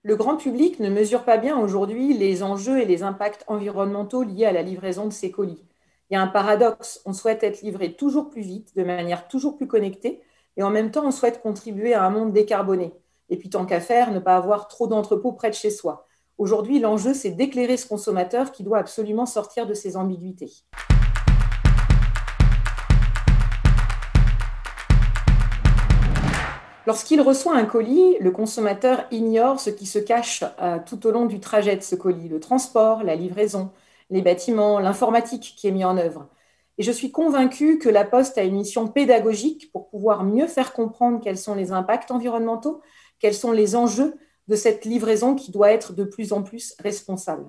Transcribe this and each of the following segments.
Le grand public ne mesure pas bien aujourd'hui les enjeux et les impacts environnementaux liés à la livraison de ces colis. Il y a un paradoxe, on souhaite être livré toujours plus vite, de manière toujours plus connectée, et en même temps on souhaite contribuer à un monde décarboné. Et puis tant qu'à faire, ne pas avoir trop d'entrepôts près de chez soi. Aujourd'hui, l'enjeu, c'est d'éclairer ce consommateur qui doit absolument sortir de ses ambiguïtés. Lorsqu'il reçoit un colis, le consommateur ignore ce qui se cache tout au long du trajet de ce colis, le transport, la livraison, les bâtiments, l'informatique qui est mis en œuvre. Et je suis convaincue que la Poste a une mission pédagogique pour pouvoir mieux faire comprendre quels sont les impacts environnementaux, quels sont les enjeux de cette livraison qui doit être de plus en plus responsable.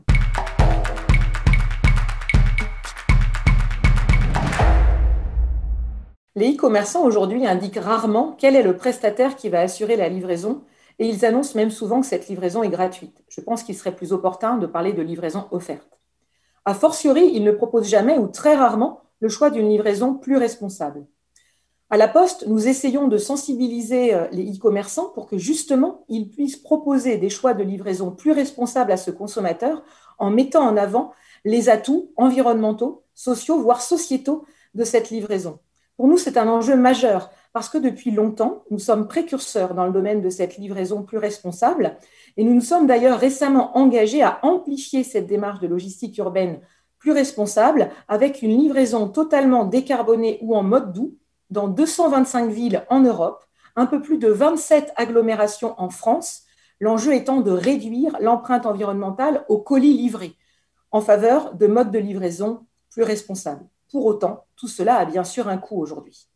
Les e-commerçants aujourd'hui indiquent rarement quel est le prestataire qui va assurer la livraison et ils annoncent même souvent que cette livraison est gratuite. Je pense qu'il serait plus opportun de parler de livraison offerte. A fortiori, ils ne proposent jamais ou très rarement le choix d'une livraison plus responsable. À la Poste, nous essayons de sensibiliser les e-commerçants pour que justement, ils puissent proposer des choix de livraison plus responsables à ce consommateur en mettant en avant les atouts environnementaux, sociaux, voire sociétaux de cette livraison. Pour nous, c'est un enjeu majeur parce que depuis longtemps, nous sommes précurseurs dans le domaine de cette livraison plus responsable et nous nous sommes d'ailleurs récemment engagés à amplifier cette démarche de logistique urbaine plus responsable avec une livraison totalement décarbonée ou en mode doux dans 225 villes en Europe, un peu plus de 27 agglomérations en France, l'enjeu étant de réduire l'empreinte environnementale aux colis livrés en faveur de modes de livraison plus responsables. Pour autant, tout cela a bien sûr un coût aujourd'hui.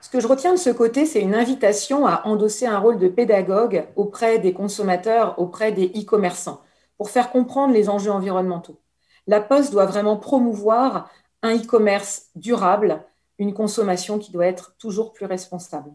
Ce que je retiens de ce côté, c'est une invitation à endosser un rôle de pédagogue auprès des consommateurs, auprès des e-commerçants, pour faire comprendre les enjeux environnementaux. La Poste doit vraiment promouvoir un e-commerce durable, une consommation qui doit être toujours plus responsable.